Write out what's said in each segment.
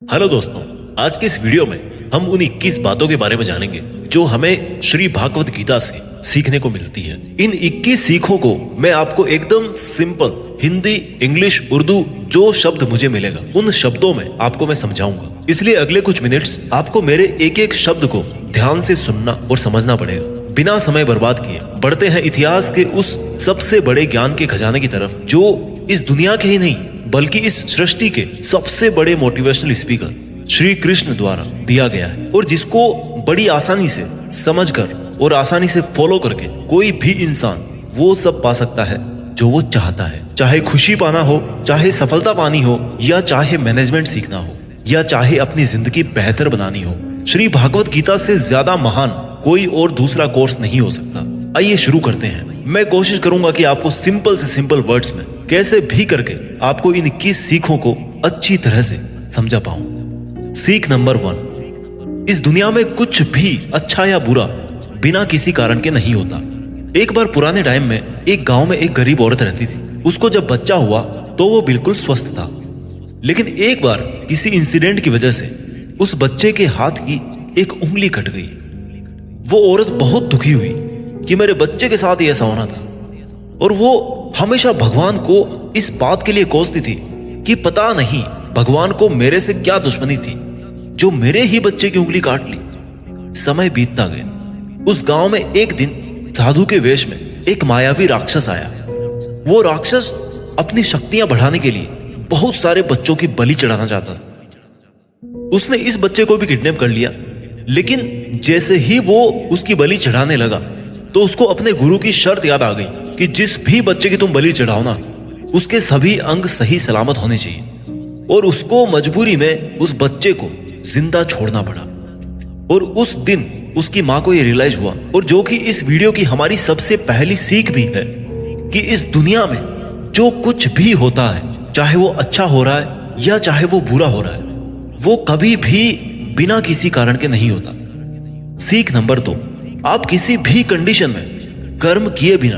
Hello दोस्तों, आज के इस वीडियो में हम उन 21 बातों के बारे में जानेंगे जो हमें श्री भागवत गीता से सीखने को मिलती है। इन 21 सीखों को मैं आपको एकदम सिंपल हिंदी, इंग्लिश, उर्दू जो शब्द मुझे मिलेगा उन शब्दों में आपको मैं समझाऊंगा। इसलिए अगले कुछ मिनट्स आपको मेरे एक एक शब्द को ध्यान से सुनना और समझना पड़ेगा। बिना समय बर्बाद किए बढ़ते हैं इतिहास के उस सबसे बड़े ज्ञान के खजाने की तरफ जो इस दुनिया के ही नहीं बल्कि इस सृष्टि के सबसे बड़े मोटिवेशनल स्पीकर श्री कृष्ण द्वारा दिया गया है और जिसको बड़ी आसानी से समझकर और आसानी से फॉलो करके कोई भी इंसान वो सब पा सकता है जो वो चाहता है। चाहे खुशी पाना हो, चाहे सफलता पानी हो, या चाहे मैनेजमेंट सीखना हो, या चाहे अपनी जिंदगी बेहतर बनानी हो, श्री भागवत गीता से ज्यादा महान कोई और दूसरा कोर्स नहीं हो सकता। आइए शुरू करते हैं। मैं कोशिश करूंगा कि आपको सिंपल से सिंपल वर्ड्स में कैसे भी करके आपको इन 21 सीखों को अच्छी तरह से समझा पाऊं। सीख नंबर 1, इस दुनिया में कुछ भी अच्छा या बुरा बिना किसी कारण के नहीं होता। एक बार पुराने टाइम में एक गांव में एक गरीब औरत रहती थी। उसको जब बच्चा हुआ तो वो बिल्कुल स्वस्थ था, लेकिन एक बार किसी इंसिडेंट की वजह से उस बच्चे के हाथ की एक उंगली कट गई। वो औरत बहुत दुखी हुई कि मेरे बच्चे के साथ ही ऐसा होना था, और वो हमेशा भगवान को इस बात के लिए कोसती थी कि पता नहीं भगवान को मेरे से क्या दुश्मनी थी जो मेरे ही बच्चे की उंगली काट ली। समय बीतता गया। उस गांव में एक दिन साधु के वेश में एक मायावी राक्षस आया। वो राक्षस अपनी शक्तियां बढ़ाने के लिए बहुत सारे बच्चों की बलि चढ़ाना चाहता था। उसने इस बच्चे को भी किडनैप कर लिया, लेकिन जैसे ही वो उसकी बलि चढ़ाने लगा तो उसको अपने गुरु की शर्त याद आ गई कि जिस भी बच्चे की तुम बलि चढ़ाओ ना, उसके सभी अंग सही सलामत होने चाहिए, और उसको मजबूरी में उस बच्चे को जिंदा छोड़ना पड़ा। और उस दिन उसकी मां को यह रियलाइज हुआ, और जो कि इस वीडियो की हमारी सबसे पहली सीख भी है, कि इस दुनिया में जो कुछ भी होता है, चाहे वो अच्छा हो रहा है या चाहे वो बुरा हो रहा है, वो कभी भी बिना किसी कारण के नहीं होता। सीख नंबर 2, आप किसी भी कंडीशन में कर्म किए बिना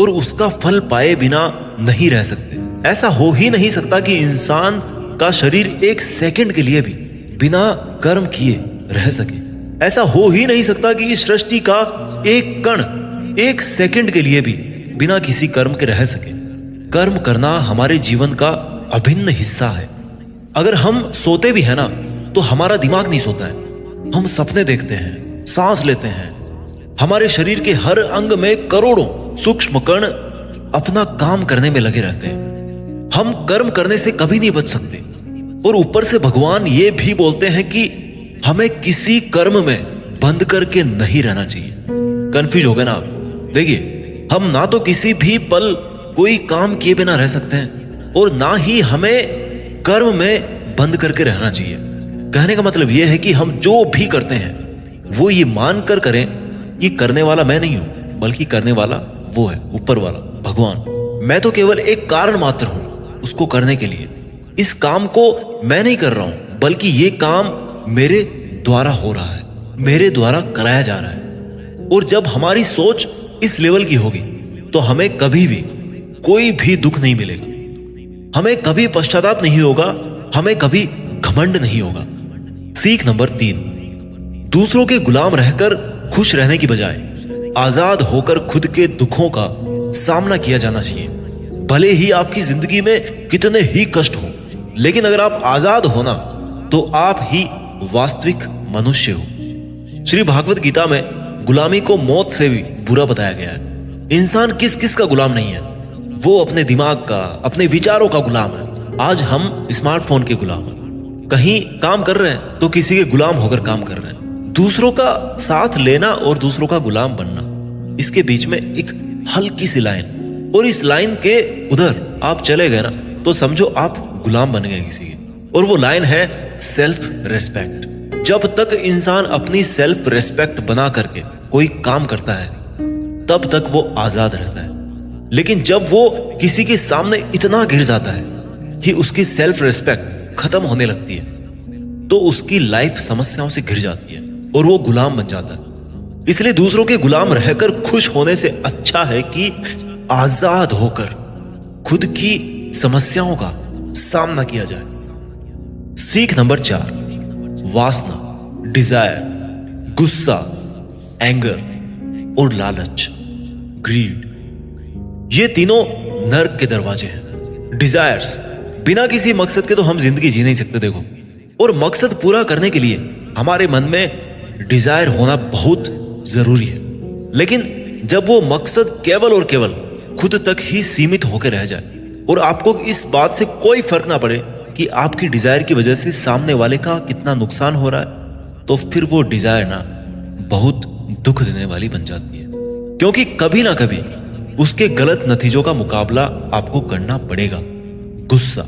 और उसका फल पाए बिना नहीं रह सकते। ऐसा हो ही नहीं सकता कि इंसान का शरीर एक सेकंड के लिए भी बिना कर्म किए रह सके। ऐसा हो ही नहीं सकता कि इस सृष्टि का एक कण एक सेकंड के लिए भी बिना किसी कर्म के रह सके। कर्म करना हमारे जीवन का अभिन्न हिस्सा है। अगर हम सोते भी है ना, तो हमारा दिमाग नहीं सोता है। हम सपने देखते हैं, सांस लेते हैं। हमारे शरीर के हर अंग में करोड़ों सूक्ष्म कण अपना काम करने में लगे रहते हैं। हम कर्म करने से कभी नहीं बच सकते, और ऊपर से भगवान ये भी बोलते हैं कि हमें किसी कर्म में बंद करके नहीं रहना चाहिए। कंफ्यूज हो गए ना आप? देखिए, हम ना तो किसी भी पल कोई काम किए बिना रह सकते हैं, और ना ही हमें कर्म में बंद करके रहना चाहिए। कहने का मतलब यह है कि हम जो भी करते हैं वो ये मानकर करें कि करने वाला मैं नहीं हूं, बल्कि करने वाला वो है, ऊपर वाला भगवान। मैं तो केवल एक कारण मात्र हूं उसको करने के लिए। इस काम को मैं नहीं कर रहा हूं, बल्कि ये काम मेरे द्वारा हो रहा है, मेरे द्वारा कराया जा रहा है। और जब हमारी सोच इस लेवल की होगी तो हमें कभी भी कोई भी दुख नहीं मिलेगा, हमें कभी पश्चाताप नहीं होगा, हमें कभी घमंड नहीं होगा। सीख नंबर 3, दूसरों के गुलाम रहकर खुश रहने की बजाय आजाद होकर खुद के दुखों का सामना किया जाना चाहिए। भले ही आपकी जिंदगी में कितने ही कष्ट हो, लेकिन अगर आप आजाद हो ना, तो आप ही वास्तविक मनुष्य हो। श्री भागवत गीता में गुलामी को मौत से भी बुरा बताया गया है। इंसान किस किस का गुलाम नहीं है? वो अपने दिमाग का, अपने विचारों का गुलाम है। आज हम स्मार्टफोन के गुलाम हैं। कहीं काम कर रहे हैं तो किसी के गुलाम होकर काम कर रहे हैं। दूसरों का साथ लेना और दूसरों का गुलाम बनना, इसके बीच में एक हल्की सी लाइन, और इस लाइन के उधर आप चले गए ना, तो समझो आप गुलाम बन गए किसी के। और वो लाइन है सेल्फ रेस्पेक्ट। जब तक इंसान अपनी सेल्फ रेस्पेक्ट बना करके कोई काम करता है, तब तक वो आजाद रहता है। लेकिन जब वो किसी के सामने इतना गिर जाता है कि उसकी सेल्फ रेस्पेक्ट खत्म होने लगती है, तो उसकी लाइफ समस्याओं से घिर जाती है और वो गुलाम बन जाता है। इसलिए दूसरों के गुलाम रहकर खुश होने से अच्छा है कि आजाद होकर खुद की समस्याओं का सामना किया जाए। सीख नंबर 4, वासना, डिजायर, गुस्सा, एंगर और लालच, ग्रीड। ये तीनों नर्क के दरवाजे हैं। डिजायर्स, बिना किसी मकसद के तो हम जिंदगी जी नहीं सकते देखो, और मकसद पूरा करने के लिए हमारे मन में डिजायर होना बहुत जरूरी है। लेकिन जब वो मकसद केवल और केवल खुद तक ही सीमित होकर रह जाए और आपको इस बात से कोई फर्क ना पड़े कि आपकी डिजायर की वजह से सामने वाले का कितना नुकसान हो रहा है, तो फिर वो डिजायर ना बहुत दुख देने वाली बन जाती है, क्योंकि कभी ना कभी उसके गलत नतीजों का मुकाबला आपको करना पड़ेगा। गुस्सा,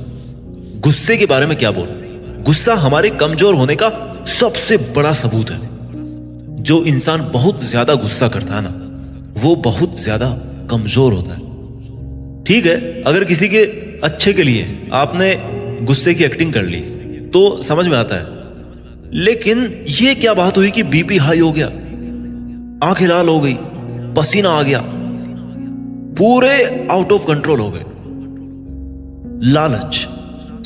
गुस्से के बारे में क्या बोलूं? गुस्सा हमारे कमजोर होने का सबसे बड़ा सबूत है। जो इंसान बहुत ज्यादा गुस्सा करता है ना, वो बहुत ज्यादा कमजोर होता है। ठीक है, अगर किसी के अच्छे के लिए आपने गुस्से की एक्टिंग कर ली तो समझ में आता है, लेकिन ये क्या बात हुई कि बीपी हाई हो गया, आंखें लाल हो गई, पसीना आ गया, पूरे आउट ऑफ कंट्रोल हो गए। लालच,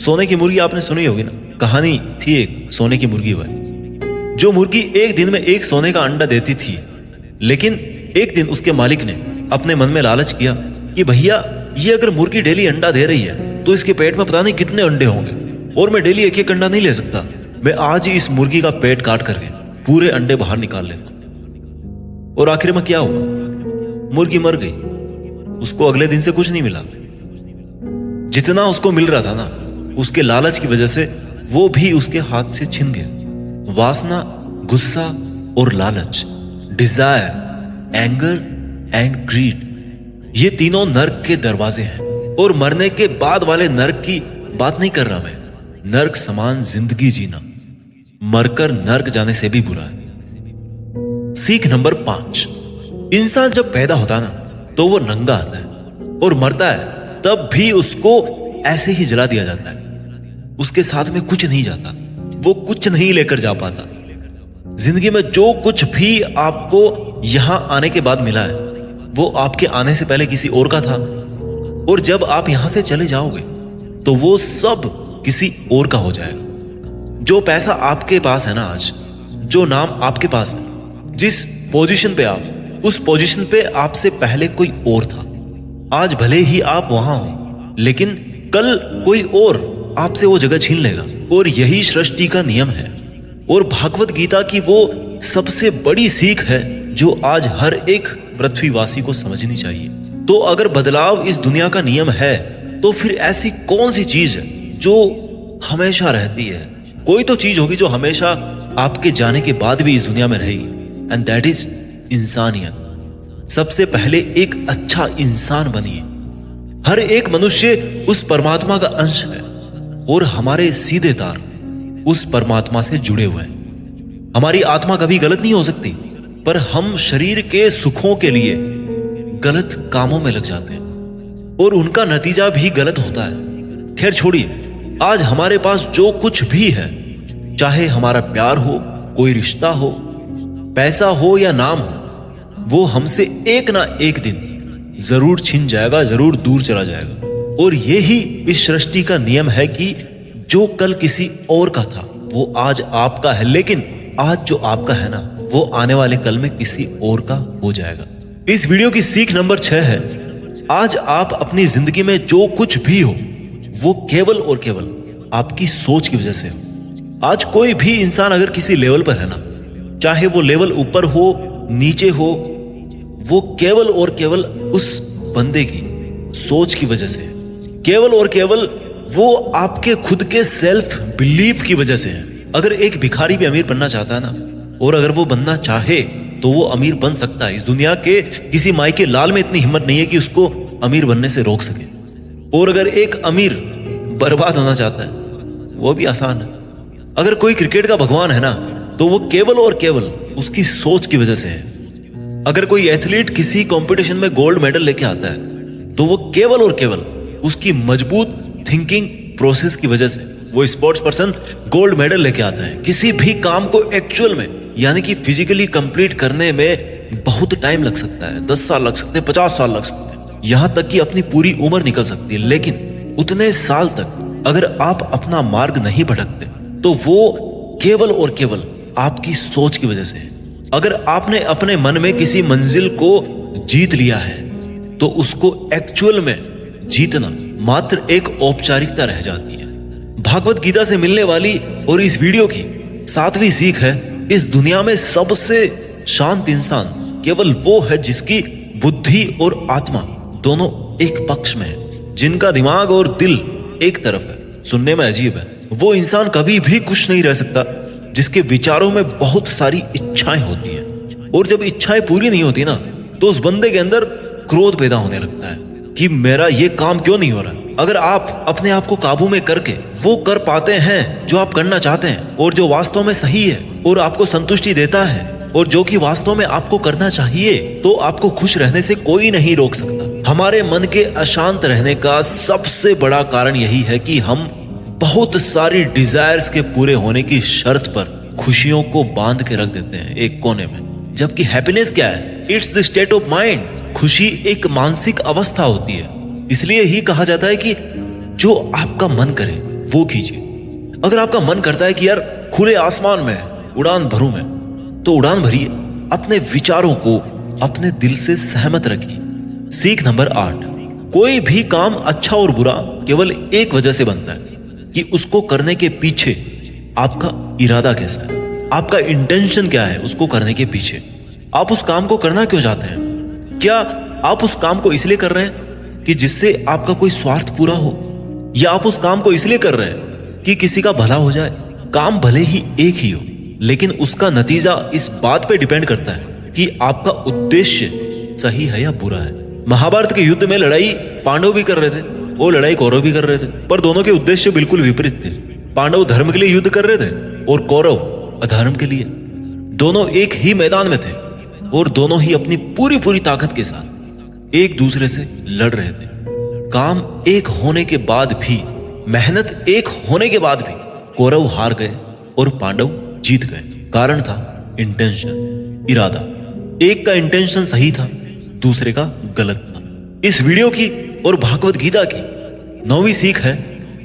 सोने की मुर्गी आपने सुनी होगी ना, कहानी थी एक सोने की मुर्गी वाली। जो मुर्गी एक दिन में एक सोने का अंडा देती थी, लेकिन एक दिन उसके मालिक ने अपने मन में लालच किया कि भैया ये अगर मुर्गी डेली अंडा दे रही है तो इसके पेट में पता नहीं कितने अंडे होंगे, और मैं डेली एक एक अंडा नहीं ले सकता, मैं आज ही इस मुर्गी का पेट काट करके पूरे अंडे बाहर निकाल लेता। और आखिर में क्या हुआ? मुर्गी मर गई। उसको अगले दिन से कुछ नहीं मिला। जितना उसको मिल रहा था ना, उसके लालच की वजह से वो भी उसके हाथ से छिन गया। वासना, गुस्सा और लालच, डिजायर, एंगर एंड ग्रीड, ये तीनों नर्क के दरवाजे हैं। और मरने के बाद वाले नर्क की बात नहीं कर रहा मैं, नर्क समान जिंदगी जीना मरकर नर्क जाने से भी बुरा है। सीख नंबर 5, इंसान जब पैदा होता है ना तो वो नंगा आता है, और मरता है तब भी उसको ऐसे ही जला दिया जाता है। उसके साथ में कुछ नहीं जाता, वो कुछ नहीं लेकर जा पाता। जिंदगी में जो कुछ भी आपको यहां आने के बाद मिला है, वो आपके आने से पहले किसी और का था, और जब आप यहां से चले जाओगे तो वो सब किसी और का हो जाएगा। जो पैसा आपके पास है ना आज, जो नाम आपके पास है, जिस पोजीशन पे आप, उस पोजीशन पे आपसे पहले कोई और था। आज भले ही आप वहां हो, लेकिन कल कोई और आपसे वो जगह छीन लेगा। और यही सृष्टि का नियम है, और भागवत गीता की वो सबसे बड़ी सीख है जो आज हर एक पृथ्वीवासी को समझनी चाहिए। तो अगर बदलाव इस दुनिया का नियम है, तो फिर ऐसी कौन सी चीज है जो हमेशा रहती है? कोई तो चीज होगी जो हमेशा आपके जाने के बाद भी इस दुनिया में रहेगी, एंड दैट इज इंसानियत। सबसे पहले एक अच्छा इंसान बनिए। हर एक मनुष्य उस परमात्मा का अंश है, और हमारे सीधे तार उस परमात्मा से जुड़े हुए हैं। हमारी आत्मा कभी गलत नहीं हो सकती, पर हम शरीर के सुखों के लिए गलत कामों में लग जाते हैं, और उनका नतीजा भी गलत होता है। खैर छोड़िए, आज हमारे पास जो कुछ भी है, चाहे हमारा प्यार हो, कोई रिश्ता हो, पैसा हो या नाम हो, वो हमसे एक ना एक दिन जरूर छिन जाएगा, जरूर दूर चला जाएगा। और यही इस सृष्टि का नियम है कि जो कल किसी और का था वो आज आपका है, लेकिन आज जो आपका है ना, वो आने वाले कल में किसी और का हो जाएगा। इस वीडियो की सीख नंबर 6 है, आज आप अपनी जिंदगी में जो कुछ भी हो, वो केवल और केवल आपकी सोच की वजह से हो। आज कोई भी इंसान अगर किसी लेवल पर है ना, चाहे वो लेवल ऊपर हो, नीचे हो, वो केवल और केवल उस बंदे की सोच की वजह से है। केवल और केवल वो आपके खुद के सेल्फ बिलीफ की वजह से है। अगर एक भिखारी भी अमीर बनना चाहता है ना, और अगर वो बनना चाहे तो वो अमीर बन सकता है। इस दुनिया के किसी माई के लाल में इतनी हिम्मत नहीं है कि उसको अमीर बनने से रोक सके। और अगर एक अमीर बर्बाद होना चाहता है, वो भी आसान है। अगर कोई क्रिकेट का भगवान है ना, तो वो केवल और केवल उसकी सोच की वजह से है। अगर कोई एथलीट किसी कंपटीशन में गोल्ड मेडल लेके आता है, तो वो केवल और केवल उसकी मजबूत थिंकिंग प्रोसेस की वजह से वो स्पोर्ट्स पर्सन गोल्ड मेडल लेके आता है। किसी भी काम को एक्चुअल में, यानी कि फिजिकली कंप्लीट करने में बहुत टाइम लग सकता है, 10 साल लग सकते हैं, 50 साल लग सकते हैं, यहां तक कि अपनी पूरी उम्र निकल सकती है। लेकिन उतने साल तक अगर आप अपना मार्ग नहीं भटकते, तो वो केवल और केवल आपकी सोच की वजह से है। अगर आपने अपने मन में किसी मंजिल को जीत लिया है तो उसको एक्चुअल में जीतना मात्र एक औपचारिकता रह जाती है। भागवत गीता से मिलने वाली और इस वीडियो की 7वीं सीख है, इस दुनिया में सबसे शांत इंसान केवल वो है जिसकी बुद्धि और आत्मा दोनों एक पक्ष में है, जिनका दिमाग और दिल एक तरफ है। सुनने में अजीब है, वो इंसान कभी भी खुश नहीं रह सकता जिसके विचारों में बहुत सारी इच्छाएं होती हैं, और जब इच्छाएं पूरी नहीं होती ना तो उस बंदे के अंदर क्रोध पैदा होने लगता है कि मेरा ये काम क्यों नहीं हो रहा। अगर आप अपने आप को काबू में करके वो कर पाते हैं जो आप करना चाहते हैं और जो वास्तव में सही है और आपको संतुष्टि देता है और जो कि वास्तव में आपको करना चाहिए, तो आपको खुश रहने से कोई नहीं रोक सकता। हमारे मन के अशांत रहने का सबसे बड़ा कारण यही है कि हम बहुत सारी डिजायर्स के पूरे होने की शर्त पर खुशियों को बांध के रख देते हैं एक कोने में। जबकि हैप्पीनेस क्या है? It's the state of mind. खुशी एक मानसिक अवस्था होती है। इसलिए ही कहा जाता है कि जो आपका मन करे वो कीजिए। अगर आपका मन करता है कि यार खुले आसमान में उड़ान भरूं मैं, तो उड़ान भरिए। अपने विचारों को अपने दिल से सहमत रखिए। सीख नंबर 8, कोई भी काम अच्छा और बुरा केवल एक वजह से बनता है कि उसको करने के पीछे आपका इरादा कैसा है, आपका इंटेंशन क्या है। उसको करने के पीछे आप उस काम को करना क्यों चाहते हैं? क्या आप उस काम को इसलिए कर रहे हैं कि जिससे आपका कोई स्वार्थ पूरा हो, या आप उस काम को इसलिए कर रहे हैं कि किसी का भला हो जाए? काम भले ही एक ही हो, लेकिन उसका नतीजा इस बात पे डिपेंड करता है कि आपका उद्देश्य सही है या बुरा है। महाभारत के युद्ध में लड़ाई पांडव भी कर रहे थे, वो लड़ाई कौरव भी कर रहे थे, पर दोनों के उद्देश्य बिल्कुल विपरीत थे। पांडव धर्म के लिए युद्ध कर रहे थे और कौरव अधर्म के लिए। दोनों एक ही मैदान में थे और दोनों ही अपनी पूरी ताकत के साथ एक दूसरे से लड़ रहे थे। काम एक होने के बाद भी, मेहनत एक होने के बाद भी कौरव हार गए और पांडव जीत गए। कारण था इंटेंशन, इरादा। एक का इंटेंशन सही था, दूसरे का गलत था। इस वीडियो की और भागवत गीता की 9वीं सीख है,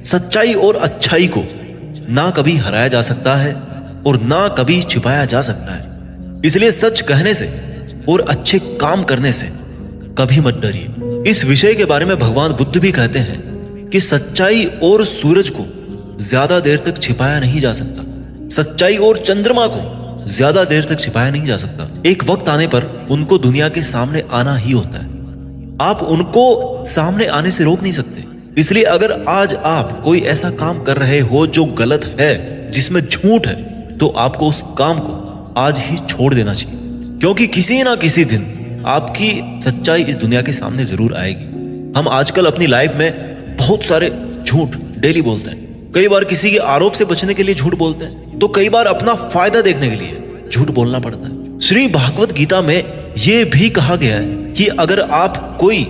सच्चाई और अच्छाई को ना कभी हराया जा सकता है और ना कभी छिपाया जा सकता है। इसलिए सच कहने से और अच्छे काम करने से कभी मत डरिए। इस विषय के बारे में भगवान बुद्ध भी कहते हैं कि सच्चाई और सूरज को ज्यादा देर तक छिपाया नहीं जा सकता, सच्चाई और चंद्रमा को ज्यादा देर तक छिपाया नहीं जा सकता। एक वक्त आने पर उनको दुनिया के सामने आना ही होता है। आप उनको सामने आने से रोक नहीं सकते। इसलिए अगर आज आप कोई ऐसा काम कर रहे हो जो गलत है, जिसमें झूठ है, तो आपको उस काम को आज ही छोड़ देना चाहिए, क्योंकि किसी ना किसी दिन आपकी सच्चाई इस दुनिया के सामने जरूर आएगी। हम आजकल अपनी लाइफ में बहुत सारे झूठ डेली बोलते हैं। कई बार किसी के आरोप से बचने के लिए झूठ बोलते हैं, तो कई बार अपना फायदा देखने के लिए झूठ बोलना पड़ता है। श्री भागवत गीता में यह भी कहा गया है कि अगर आप कोई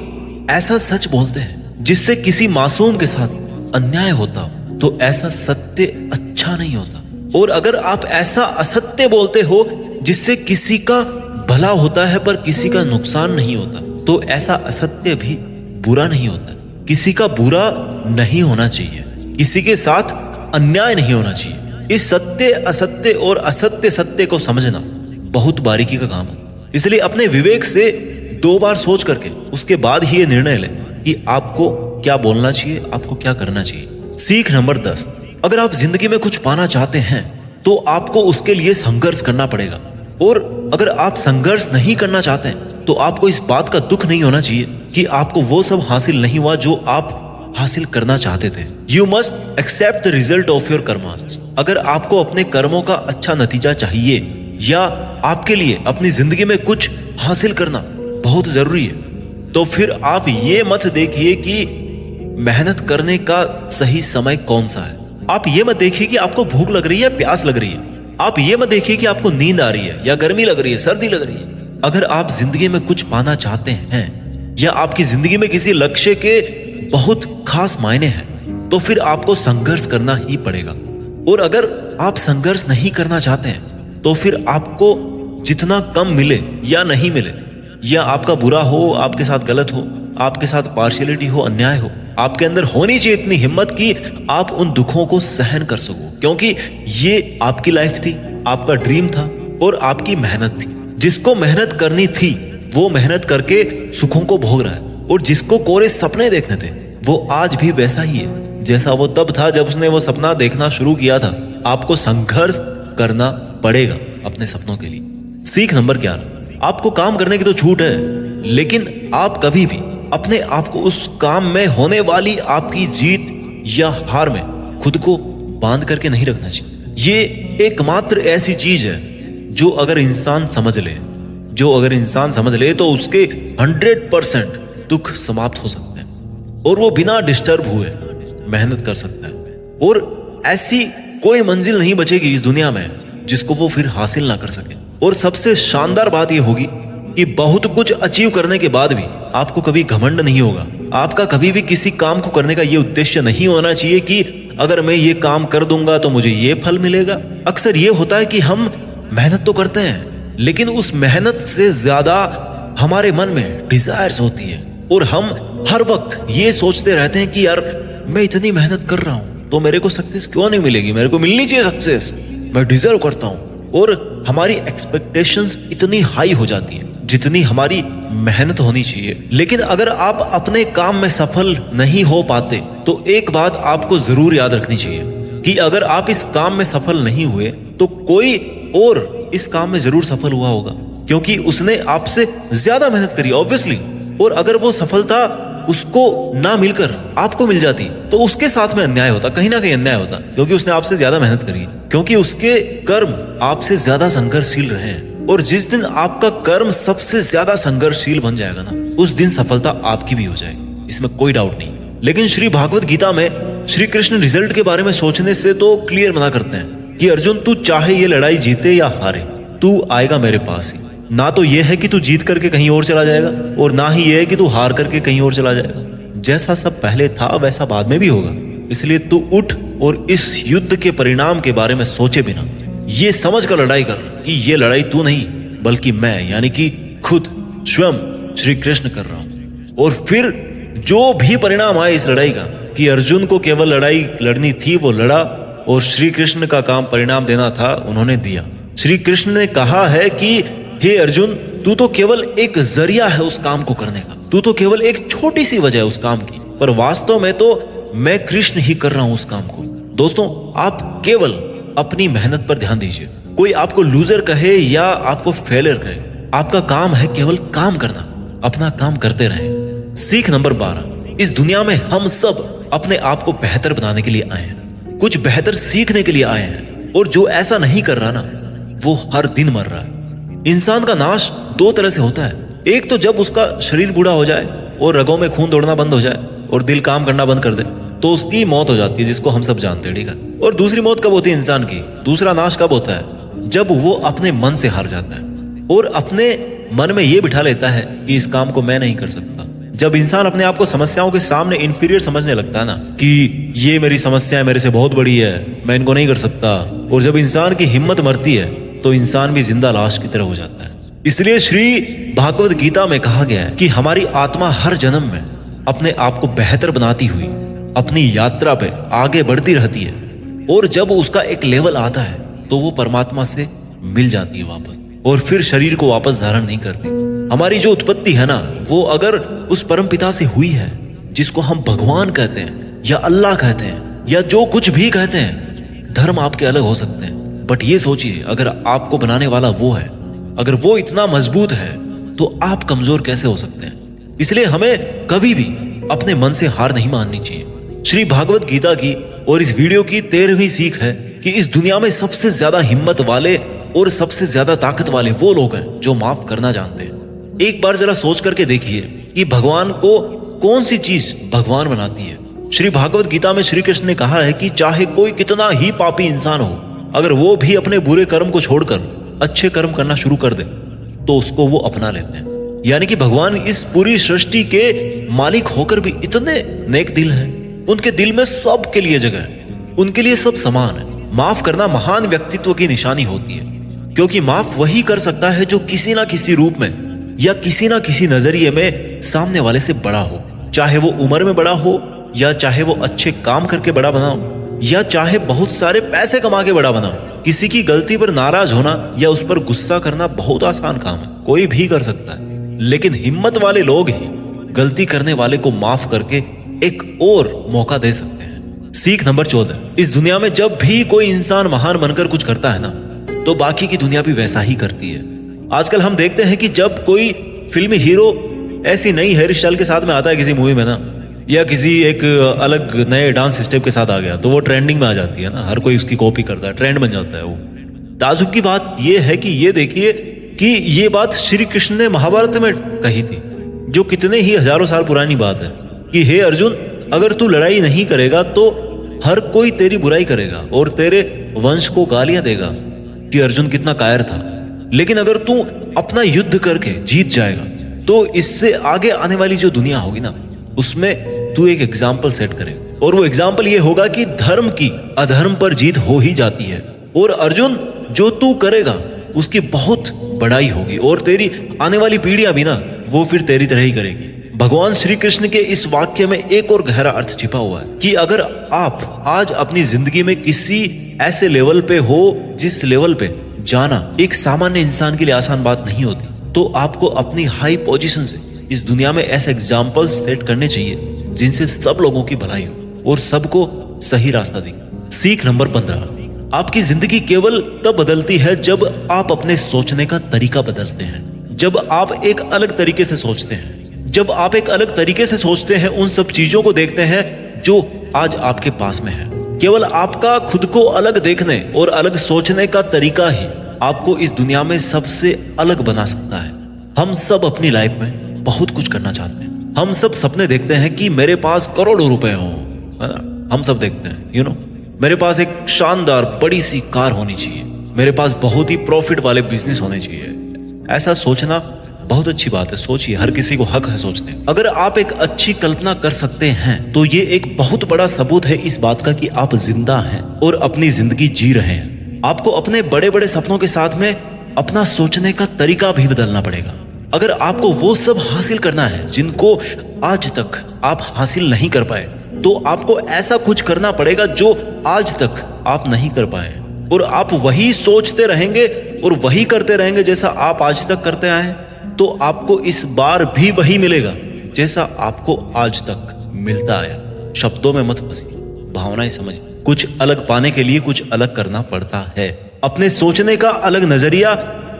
ऐसा सच बोलते हैं जिससे किसी मासूम के साथ अन्याय होता हो, तो ऐसा सत्य अच्छा नहीं होता। और अगर आप ऐसा असत्य बोलते हो जिससे किसी का भला होता है पर किसी का नुकसान नहीं होता, तो ऐसा असत्य भी बुरा नहीं होता। किसी का बुरा नहीं होना चाहिए, किसी के साथ अन्याय नहीं होना चाहिए। इस सत्य असत्य और असत्य सत्य को समझना बहुत बारीकी का काम है। इसलिए अपने विवेक से 2 बार सोच करके उसके बाद ही ये निर्णय लें कि आपको क्या बोलना चाहिए, आपको क्या करना चाहिए। सीख नंबर 10, अगर आप जिंदगी में कुछ पाना चाहते हैं तो आपको उसके लिए संघर्ष करना पड़ेगा। और अगर आप संघर्ष नहीं करना चाहते हैं तो आपको इस बात का दुख नहीं होना चाहिए कि आपको वो सब हासिल नहीं हुआ जो आप हासिल करना चाहते थे। You must accept the result of your karmas. अगर आपको अपने कर्मों का अच्छा नतीजा चाहिए या आपके लिए अपनी जिंदगी में कुछ हासिल करना बहुत जरूरी है, तो फिर आप ये मत देखिए कि मेहनत करने का सही समय कौन सा है। आप ये मत देखिए कि आपको भूख लग रही है, प्यास लग रही है। आप ये मत देखिए कि आपको नींद आ रही है या गर्मी लग रही है, सर्दी लग रही है। अगर आप जिंदगी में कुछ पाना चाहते हैं या आपकी जिंदगी में किसी लक्ष्य के बहुत खास मायने हैं, तो फिर आपको संघर्ष करना ही पड़ेगा। और अगर आप संघर्ष नहीं करना चाहते हैं तो फिर आपको जितना कम मिले या नहीं मिले, या आपका बुरा हो, आपके साथ गलत हो, आपके साथ पार्शियलिटी हो, अन्याय हो, आपके अंदर होनी चाहिए इतनी हिम्मत कि आप उन दुखों को सहन कर सको, क्योंकि ये आपकी लाइफ थी, आपका ड्रीम था और आपकी मेहनत थी। जिसको मेहनत करनी थी वो मेहनत करके सुखों को भोग रहा है, और जिसको कोरे सपने देखने थे वो आज भी वैसा ही है जैसा वो तब था जब उसने वो सपना देखना शुरू किया था। आपको संघर्ष करना पड़ेगा अपने सपनों के लिए। सीख नंबर 11, आपको काम करने की तो छूट है, लेकिन आप कभी भी अपने आप को उस काम में होने वाली आपकी जीत या हार में खुद को बांध करके नहीं रखना चाहिए। ये एकमात्र ऐसी चीज है जो अगर इंसान समझ ले तो उसके 100% दुख समाप्त हो सकते हैं और वो बिना डिस्टर्ब हुए मेहनत कर सकता है, और ऐसी कोई मंजिल नहीं बचेगी इस दुनिया में जिसको वो फिर हासिल ना कर सके। और सबसे शानदार बात ये होगी कि बहुत कुछ अचीव करने के बाद भी आपको कभी घमंड नहीं होगा। आपका कभी भी किसी काम को करने का ये उद्देश्य नहीं होना चाहिए कि अगर मैं ये काम कर दूंगा तो मुझे ये फल मिलेगा। अक्सर ये होता है कि हम मेहनत तो करते हैं, लेकिन उस मेहनत से ज्यादा हमारे मन में डिजायर्स होती है, और हम हर वक्त ये सोचते रहते हैं कि यार मैं इतनी मेहनत कर रहा हूं तो मेरे को सक्सेस क्यों नहीं मिलेगी, मेरे को मिलनी चाहिए सक्सेस, मैं डिजर्व करता हूं। और हमारी एक्सपेक्टेशंस इतनी हाई हो जाती है जितनी हमारी मेहनत होनी चाहिए। लेकिन अगर आप अपने काम में सफल नहीं हो पाते तो एक बात आपको जरूर याद रखनी चाहिए कि अगर आप इस काम में सफल नहीं हुए तो कोई और इस काम में जरूर सफल हुआ होगा, क्योंकि उसने आपसे ज्यादा मेहनत करी ऑब्वियसली। और अगर वो सफलता उसको ना मिलकर आपको मिल जाती तो उसके साथ में अन्याय होता, कहीं ना कहीं अन्याय होता, क्योंकि उसने आपसे ज्यादा मेहनत करी, क्योंकि उसके कर्म आपसे ज्यादा संघर्षशील रहे हैं। और जिस दिन आपका कर्म सबसे ज्यादा संघर्षशील बन जाएगा ना, उस दिन सफलता आपकी भी हो जाएगी, इसमें कोई डाउट नहीं। लेकिन श्री भागवत गीता में श्री कृष्ण रिजल्ट के बारे में सोचने से तो क्लियर मना करते हैं कि अर्जुन तू चाहे ये लड़ाई जीते या हारे, तू आएगा मेरे पास ही। ना तो ये है कि तू जीत करके कहीं और चला जाएगा, और ना ही ये है कि तू हार करके कहीं और चला जाएगा। जैसा सब पहले था वैसा बाद में भी होगा। इसलिए तू उठ और इस युद्ध के परिणाम के बारे में सोचे बिना ये समझ कर लड़ाई कर कि ये लड़ाई तू नहीं बल्कि मैं, यानी कि खुद स्वयं श्री कृष्ण कर रहा हूं। और फिर जो भी परिणाम आए इस लड़ाई का, कि अर्जुन को केवल लड़ाई लड़नी थी वो लड़ा, और श्री कृष्ण का काम परिणाम देना था उन्होंने दिया। श्री कृष्ण ने कहा है कि हे अर्जुन, तू तो केवल एक जरिया है उस काम को करने का, तू तो केवल एक छोटी सी वजह है उस काम की, पर वास्तव में तो मैं कृष्ण ही कर रहा हूं उस काम को। दोस्तों, आप केवल अपनी मेहनत पर ध्यान दीजिए। कोई आपको लूजर कहे या आपको फेलियर कहे, आपका काम है केवल काम करना, अपना काम करते रहें। सीख नंबर 12, इस दुनिया में हम सब अपने आप को बेहतर बनाने के लिए आए हैं, कुछ बेहतर सीखने के लिए आए हैं, और जो ऐसा नहीं कर रहा ना वो हर दिन मर रहा है। इंसान का नाश दो तरह से होता है, एक तो जब उसका शरीर बूढ़ा हो जाए और रगों में खून दौड़ना बंद हो जाए और दिल काम करना बंद कर दे तो उसकी मौत हो जाती है, जिसको हम सब जानते हैं, ठीक है। और दूसरी मौत कब होती है इंसान की, दूसरा नाश कब होता है, जब वो अपने मन से हार जाता है और अपने मन में ये बिठा लेता है कि इस काम को मैं नहीं कर सकता। जब इंसान अपने आप को समस्याओं के सामने इंफीरियर समझने लगता है ना कि ये मेरी समस्या मेरे से बहुत बड़ी है, मैं इनको नहीं कर सकता, और जब इंसान की हिम्मत मरती है तो इंसान भी जिंदा लाश की तरह हो जाता है। इसलिए श्री भागवत गीता में कहा गया है कि हमारी आत्मा हर जन्म में अपने आप को बेहतर बनाती हुई अपनी यात्रा पे आगे बढ़ती रहती है, और जब उसका एक लेवल आता है तो वो परमात्मा से मिल जाती है वापस, और फिर शरीर को वापस धारण नहीं करती। हमारी जो उत्पत्ति है ना, वो अगर उस परम पिता से हुई है जिसको हम भगवान कहते हैं या अल्लाह कहते हैं या जो कुछ भी कहते हैं, धर्म आपके अलग हो सकते हैं, बट ये सोचिए अगर आपको बनाने वाला वो है, अगर वो इतना मजबूत है तो आप कमजोर कैसे हो सकते हैं। इसलिए हमें कभी भी अपने मन से हार नहीं माननी चाहिए। श्री भागवत गीता की और इस वीडियो की 13वीं सीख है कि इस दुनिया में सबसे ज्यादा हिम्मत वाले और सबसे ज्यादा ताकत वाले वो लोग हैं जो माफ करना जानते हैं। एक बार जरा सोच करके देखिए कि भगवान को कौन सी चीज भगवान बनाती है। श्री भागवत गीता में श्री कृष्ण ने कहा है कि चाहे कोई कितना ही पापी इंसान हो, अगर वो भी अपने बुरे कर्म को छोड़कर अच्छे कर्म करना शुरू कर दे तो उसको वो अपना लेते हैं। यानी कि भगवान इस पूरी सृष्टि के मालिक होकर भी इतने नेक दिल हैं, उनके दिल में सब के लिए जगह है, उनके लिए सब समान है। माफ करना महान व्यक्तित्व की निशानी होती है, क्योंकि माफ वही कर सकता है जो किसी ना किसी रूप में या किसी ना किसी नजरिए में सामने वाले से बड़ा हो, चाहे वो उम्र में बड़ा हो या चाहे वो अच्छे काम करके बड़ा बनाओ, या चाहे बहुत सारे पैसे कमा के बड़ा बनाओ, किसी की गलती पर नाराज होना या उस पर गुस्सा करना बहुत आसान काम है, कोई भी कर सकता है। लेकिन हिम्मत वाले लोग ही गलती करने वाले को माफ करके एक और मौका दे सकते हैं। सीख नंबर 14, इस दुनिया में जब भी कोई इंसान महान बनकर कुछ करता है ना, तो बाकी की दुनिया भी वैसा ही करती है। आजकल हम देखते हैं कि जब कोई फिल्मी हीरो ऐसी नई हेयर स्टाइल के साथ में आता है किसी मूवी में ना, या किसी एक अलग नए डांस स्टेप के साथ आ गया, तो वो ट्रेंडिंग में आ जाती है ना, हर कोई उसकी कॉपी करता है, ट्रेंड बन जाता है वो। ताजुब की बात ये है कि ये देखिए कि ये बात श्री कृष्ण ने महाभारत में कही थी, जो कितने ही हजारों साल पुरानी बात है, कि हे अर्जुन, अगर तू लड़ाई नहीं करेगा तो हर कोई तेरी बुराई करेगा और तेरे वंश को गालियां देगा कि अर्जुन कितना कायर था। लेकिन अगर तू अपना युद्ध करके जीत जाएगा तो इससे आगे आने वाली जो दुनिया होगी ना, उसमें तू एक एग्जाम्पल सेट करेगा, और वो एग्जाम्पल ये होगा कि धर्म की अधर्म पर जीत हो ही जाती है। और अर्जुन, जो तू करेगा उसकी बहुत बड़ाई होगी और तेरी आने वाली पीढ़ियां भी ना, वो फिर तेरी तरह ही करेगी। भगवान श्री कृष्ण के इस वाक्य में एक और गहरा अर्थ छिपा हुआ है कि अगर आप आज अपनी जिंदगी में किसी ऐसे लेवल पे हो जिस लेवल पे जाना एक सामान्य इंसान के लिए आसान बात नहीं होती, तो आपको अपनी हाई पोजीशन से इस दुनिया में ऐसे एग्जाम्पल्स सेट करने चाहिए जिनसे सब लोगों की भलाई हो और सबको सही रास्ता दिखे। सीख नंबर 15, आपकी जिंदगी केवल तब बदलती है जब आप अपने सोचने का तरीका बदलते हैं। जब आप एक अलग तरीके से सोचते हैं, जब आप एक अलग तरीके से सोचते हैं, उन सब चीजों को देखते हैं जो आज आपके पास में है। केवल आपका खुद को अलग देखने और अलग सोचने का तरीका ही आपको इस दुनिया में सबसे अलग बना सकता है। हम सब अपनी लाइफ में बहुत कुछ करना चाहते हैं। हम सब सपने देखते हैं कि मेरे पास करोड़ों रुपए हो, है ना? हम सब देखते हैं, मेरे पास एक शानदार बड़ी सी कार होनी चाहिए, मेरे पास बहुत ही प्रॉफिट वाले बिजनेस होने चाहिए। ऐसा सोचना बहुत अच्छी बात है, सोचिए, हर किसी को हक है सोचने। अगर आप एक अच्छी कल्पना कर सकते हैं तो ये एक बहुत बड़ा सबूत है इस बात का कि आप जिंदा हैं और अपनी जिंदगी जी रहे हैं। आपको अपने बड़े बड़े सपनों के साथ में अपना सोचने का तरीका भी बदलना पड़ेगा। अगर आपको वो सब हासिल करना है जिनको आज तक आप हासिल नहीं कर पाए, तो आपको ऐसा कुछ करना पड़ेगा जो आज तक आप नहीं कर पाए, और आप वही सोचते रहेंगे और वही करते रहेंगे जैसा आप आज तक करते आए, तो आपको इस बार भी वही मिलेगा जैसा आपको आज तक मिलता आया। शब्दों में मत फंसिए, भावनाएं समझ। कुछ अलग पाने के लिए कुछ अलग करना पड़ता है। अपने सोचने का अलग नजरिया,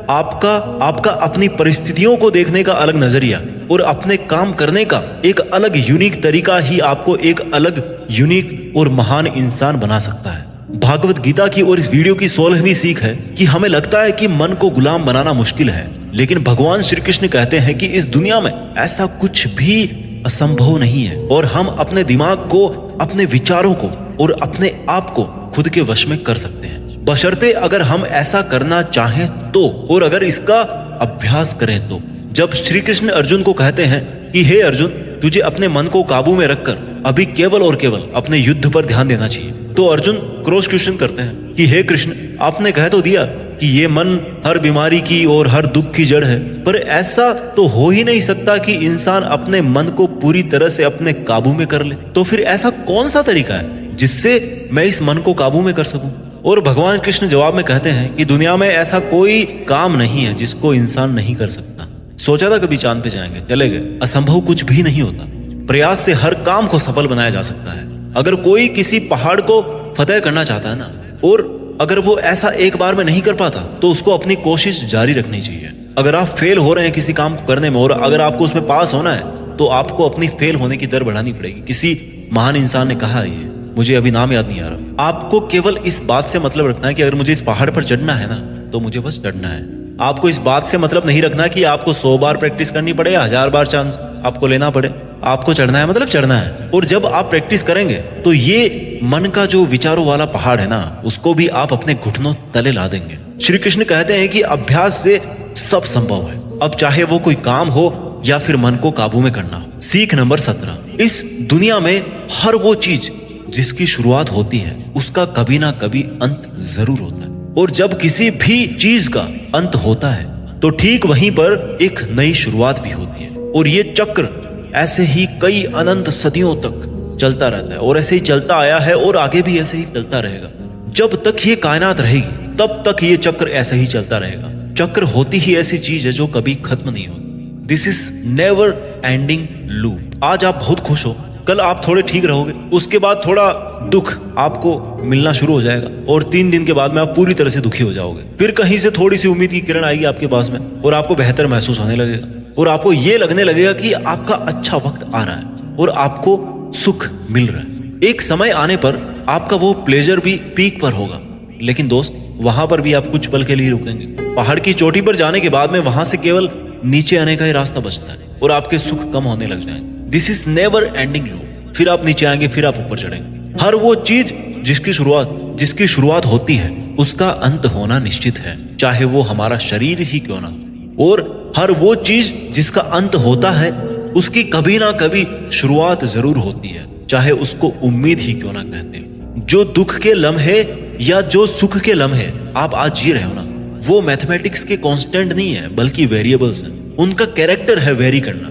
आपका अपनी परिस्थितियों को देखने का अलग नजरिया और अपने काम करने का एक अलग यूनिक तरीका ही आपको एक अलग यूनिक और महान इंसान बना सकता है। भागवत गीता की और इस वीडियो की 16वीं सीख है कि हमें लगता है कि मन को गुलाम बनाना मुश्किल है, लेकिन भगवान श्री कृष्ण कहते हैं कि इस दुनिया में ऐसा कुछ भी असंभव नहीं है, और हम अपने दिमाग को, अपने विचारों को और अपने आप को खुद के वश में कर सकते हैं, बशर्ते अगर हम ऐसा करना चाहें तो, और अगर इसका अभ्यास करें तो। जब श्री कृष्ण अर्जुन को कहते हैं कि हे अर्जुन, तुझे अपने मन को काबू में रखकर अभी केवल और केवल अपने युद्ध पर ध्यान देना चाहिए, तो अर्जुन क्रॉस क्वेश्चन करते हैं कि हे कृष्ण, आपने कह तो दिया कि ये मन हर बीमारी की और हर दुख की जड़ है, पर ऐसा तो हो ही नहीं सकता कि इंसान अपने मन को पूरी तरह से अपने काबू में कर ले। तो फिर ऐसा कौन सा तरीका है जिससे मैं इस मन को काबू में कर सकूं? और भगवान कृष्ण जवाब में कहते हैं कि दुनिया में ऐसा कोई काम नहीं है जिसको इंसान नहीं कर सकता। सोचा था कभी चांद पे जाएंगे, चले गए। असंभव कुछ भी नहीं होता, प्रयास से हर काम को सफल बनाया जा सकता है। अगर कोई किसी पहाड़ को फतेह करना चाहता है ना, और अगर वो ऐसा एक बार में नहीं कर पाता, तो उसको अपनी कोशिश जारी रखनी चाहिए। अगर आप फेल हो रहे हैं किसी काम को करने में और अगर आपको उसमें पास होना है, तो आपको अपनी फेल होने की दर बढ़ानी पड़ेगी। किसी महान इंसान ने कहा, ये मुझे अभी नाम याद नहीं आ रहा। आपको केवल इस बात से मतलब रखना है कि अगर मुझे इस पहाड़ पर चढ़ना है ना, तो मुझे बस चढ़ना है। आपको इस बात से मतलब नहीं रखना कि आपको 100 बार प्रैक्टिस करनी पड़े, 1000 बार चांस आपको लेना पड़े। आपको चढ़ना है मतलब चढ़ना है। और जब आप प्रैक्टिस करेंगे तो ये मन का जो विचारों वाला पहाड़ है ना, उसको भी आप अपने घुटनों तले ला देंगे। श्री कृष्ण कहते हैं कि अभ्यास से सब संभव है, अब चाहे वो कोई काम हो या फिर मन को काबू में करना हो। सीख नंबर 17, इस दुनिया में हर वो चीज जिसकी शुरुआत होती है उसका कभी ना कभी अंत जरूर होता है, और जब किसी भी चीज का अंत होता है तो ठीक वहीं पर एक नई शुरुआत भी होती है। और ये चक्र ऐसे ही कई अनंत सदियों तक चलता रहता है और ऐसे ही चलता आया है और आगे भी ऐसे ही चलता रहेगा। जब तक ये कायनात रहेगी तब तक ये चक्र ऐसे ही चलता रहेगा। चक्र होती ही ऐसी चीज है जो कभी खत्म नहीं होती। This is never ending loop. आज आप बहुत खुश हो, कल आप थोड़े ठीक रहोगे, उसके बाद थोड़ा दुख आपको मिलना शुरू हो जाएगा और 3 दिन के बाद में आप पूरी तरह से दुखी हो जाओगे। फिर कहीं से थोड़ी सी उम्मीद की किरण आएगी आपके पास में और आपको बेहतर महसूस होने लगेगा और आपको ये लगने लगेगा कि आपका अच्छा वक्त आ रहा है और आपको सुख मिल रहा है। एक समय आने पर आपका वो प्लेजर भी पीक पर होगा, लेकिन दोस्त वहां पर भी आप कुछ पल के लिए रुकेंगे। पहाड़ की चोटी पर जाने के बाद में वहां से केवल नीचे आने का ही रास्ता बचता है और आपके सुख कम होने लग जाएंगे। This is never ending loop. फिर आप नीचे आएंगे, फिर आप ऊपर चढ़ेंगे। हर वो चीज जिसकी शुरुआत होती है उसका अंत होना निश्चित है, चाहे वो हमारा शरीर ही क्यों ना हो। और हर वो चीज जिसका अंत होता है उसकी कभी ना कभी शुरुआत जरूर होती है, चाहे उसको उम्मीद ही क्यों ना कहते हैं। जो दुख के लम्हे या जो सुख के लम्हे आप आज जी रहे हो ना, वो मैथमेटिक्स के कांस्टेंट नहीं है बल्कि वेरिएबल्स हैं। उनका कैरेक्टर है वेरी करना,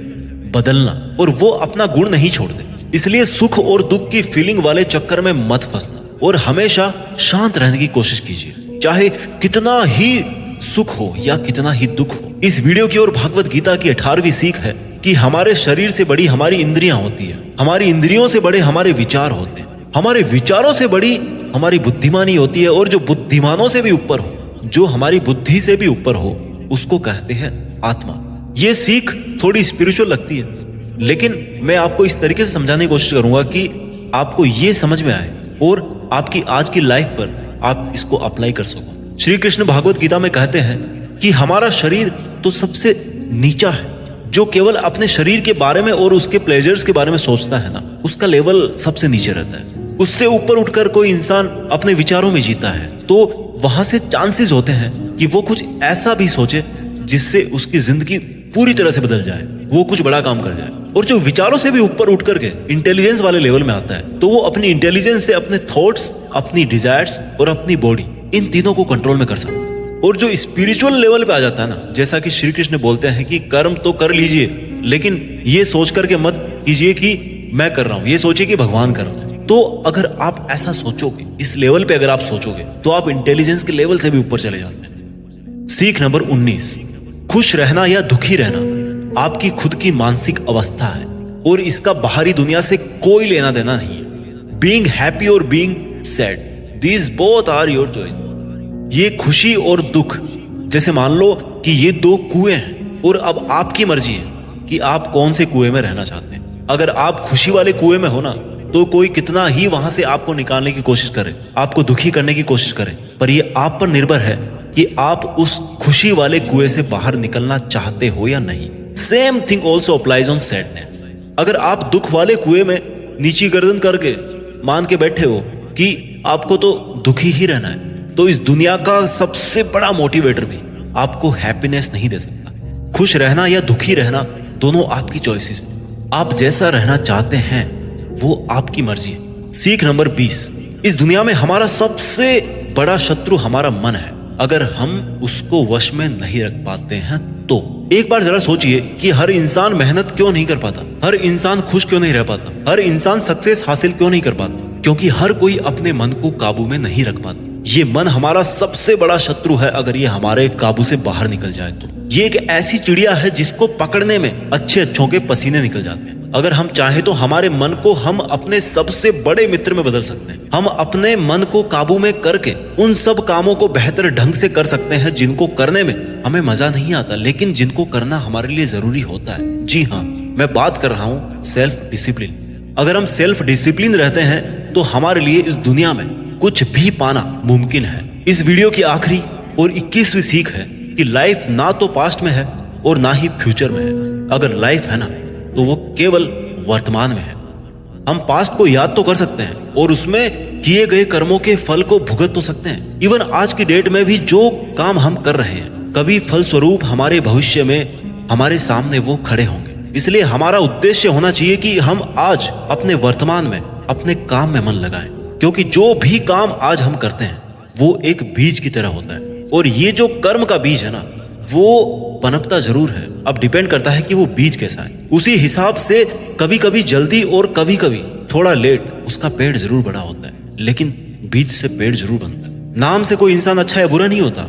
बदलना, और वो अपना गुण नहीं छोड़ते। इसलिए सुख और दुख की फीलिंग वाले चक्कर में मत फंसना और हमेशा शांत रहने की कोशिश कीजिए, चाहे कितना ही सुख हो या कितना ही दुख हो। इस वीडियो की ओर भागवत गीता की 18वीं सीख है कि हमारे शरीर से बड़ी हमारी इंद्रियां होती है, हमारी इंद्रियों से बड़े हमारे विचार होते हैं, हमारे विचारों से बड़ी हमारी बुद्धिमानी होती है, और जो बुद्धिमानों से भी ऊपर हो, जो हमारी बुद्धि से भी ऊपर हो, उसको कहते हैं आत्मा। ये सीख थोड़ी स्पिरिचुअल लगती है, लेकिन मैं आपको इस तरीके से समझाने की कोशिश करूंगा कि आपको ये समझ में आए और आपकी आज की लाइफ पर आप इसको अप्लाई कर सको। श्री कृष्ण भागवत गीता में कहते हैं कि हमारा शरीर तो सबसे नीचा है। जो केवल अपने शरीर के बारे में और उसके प्लेजर्स के बारे में सोचता है ना, उसका लेवल सबसे नीचे रहता है। उससे ऊपर उठकर कोई इंसान अपने विचारों में जीता है तो वहां से चांसेस होते हैं कि वो कुछ ऐसा भी सोचे जिससे उसकी जिंदगी पूरी तरह से बदल जाए, वो कुछ बड़ा काम कर जाए। और जो विचारों से भी ऊपर उठ करके इंटेलिजेंस वाले लेवल में आता है तो वो अपनी इंटेलिजेंस से अपने थॉट्स, अपनी डिजायर्स और अपनी बॉडी, इन तीनों को कंट्रोल में कर सकता है। और जो स्पिरिचुअल लेवल पे आ जाता है ना, जैसा कि श्री कृष्ण बोलते हैं कि कर्म तो कर लीजिए, लेकिन ये सोच करके मत कीजिए कि मैं कर रहा हूं, ये सोचिए कि भगवान कर रहे हैं। तो अगर आप ऐसा सोचोगे, इस लेवल पे अगर आप सोचोगे, तो आप इंटेलिजेंस के लेवल से भी ऊपर चले जाते हैं। सीख नंबर 19, खुश रहना या दुखी रहना आपकी खुद की मानसिक अवस्था है और इसका बाहरी दुनिया से कोई लेना देना नहीं है। बीइंग हैप्पी और being sad, these both are your choice. ये खुशी और दुख, जैसे मान लो कि ये 2 कुएं हैं और अब आपकी मर्जी है कि आप कौन से कुएं में रहना चाहते हैं। अगर आप खुशी वाले कुएं में हो ना, तो कोई कितना ही वहां से आपको निकालने की कोशिश करे, आपको दुखी करने की कोशिश करे, पर ये आप पर निर्भर है कि आप उस खुशी वाले कुएं से बाहर निकलना चाहते हो या नहीं। Same thing also applies on sadness. अगर आप दुख वाले कुएं में नीची गर्दन करके मान के बैठे हो कि आपको तो दुखी ही रहना है, तो इस दुनिया का सबसे बड़ा मोटिवेटर भी आपको हैप्पीनेस नहीं दे सकता। खुश रहना या दुखी रहना दोनों आपकी चॉइसेस है। आप जैसा रहना चाहते हैं वो आपकी मर्जी है। सीख नंबर 20, इस दुनिया में हमारा सबसे बड़ा शत्रु हमारा मन है। अगर हम उसको वश में नहीं रख पाते हैं तो एक बार जरा सोचिए कि हर इंसान मेहनत क्यों नहीं कर पाता, हर इंसान खुश क्यों नहीं रह पाता, हर इंसान सक्सेस हासिल क्यों नहीं कर पाता, क्योंकि हर कोई अपने मन को काबू में नहीं रख पाता। ये मन हमारा सबसे बड़ा शत्रु है। अगर ये हमारे काबू से बाहर निकल जाए तो ये एक ऐसी चिड़िया है जिसको पकड़ने में अच्छों के पसीने निकल जाते हैं। अगर हम चाहें तो हमारे मन को हम अपने सबसे बड़े मित्र में बदल सकते हैं। हम अपने मन को काबू में करके उन सब कामों को बेहतर ढंग से कर सकते हैं जिनको करने में हमें मजा नहीं आता, लेकिन जिनको करना हमारे लिए जरूरी होता है। जी हाँ, मैं बात कर रहा हूँ सेल्फ डिसिप्लिन। अगर हम सेल्फ डिसिप्लिन रहते हैं तो हमारे लिए इस दुनिया में कुछ भी पाना मुमकिन है। इस वीडियो की आखिरी और 21वीं सीख है कि लाइफ ना तो पास्ट में है और ना ही फ्यूचर में है। अगर लाइफ है ना, तो वो केवल वर्तमान में है। हम पास्ट को याद तो कर सकते हैं और उसमें किए गए कर्मों के फल को भुगत तो सकते हैं। इवन आज की डेट में भी जो काम हम कर रहे हैं, कभी फलस्वरूप हमारे भविष्य में हमारे सामने वो खड़े होंगे। इसलिए हमारा उद्देश्य होना चाहिए कि हम आज अपने वर्तमान में अपने काम में मन लगाएं, क्योंकि जो भी काम आज हम करते हैं वो एक बीज की तरह होता है। और ये जो कर्म का बीज है ना, वो पनपता जरूर है, अब डिपेंड करता है कि वो बीज कैसा है। उसी हिसाब से कभी कभी जल्दी और कभी कभी थोड़ा लेट उसका पेड़ जरूर बड़ा होता है, लेकिन बीज से पेड़ जरूर बनता है। नाम से कोई इंसान अच्छा या बुरा नहीं होता,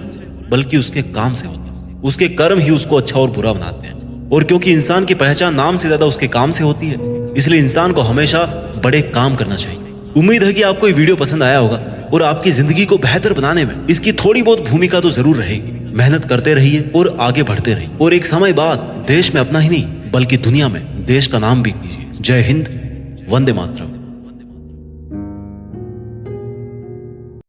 बल्कि उसके काम से होता है। उसके कर्म ही उसको अच्छा और बुरा बनाते हैं। और क्योंकि इंसान की पहचान नाम से ज्यादा उसके काम से होती है, इसलिए इंसान को हमेशा बड़े काम करना चाहिए। उम्मीद है कि आपको ये वीडियो पसंद आया होगा और आपकी जिंदगी को बेहतर बनाने में इसकी थोड़ी बहुत भूमिका तो जरूर रहेगी। मेहनत करते रहिए और आगे बढ़ते रहिए, और एक समय बाद देश में अपना ही नहीं बल्कि दुनिया में देश का नाम भी कीजिए। जय हिंद, वंदे मातरम।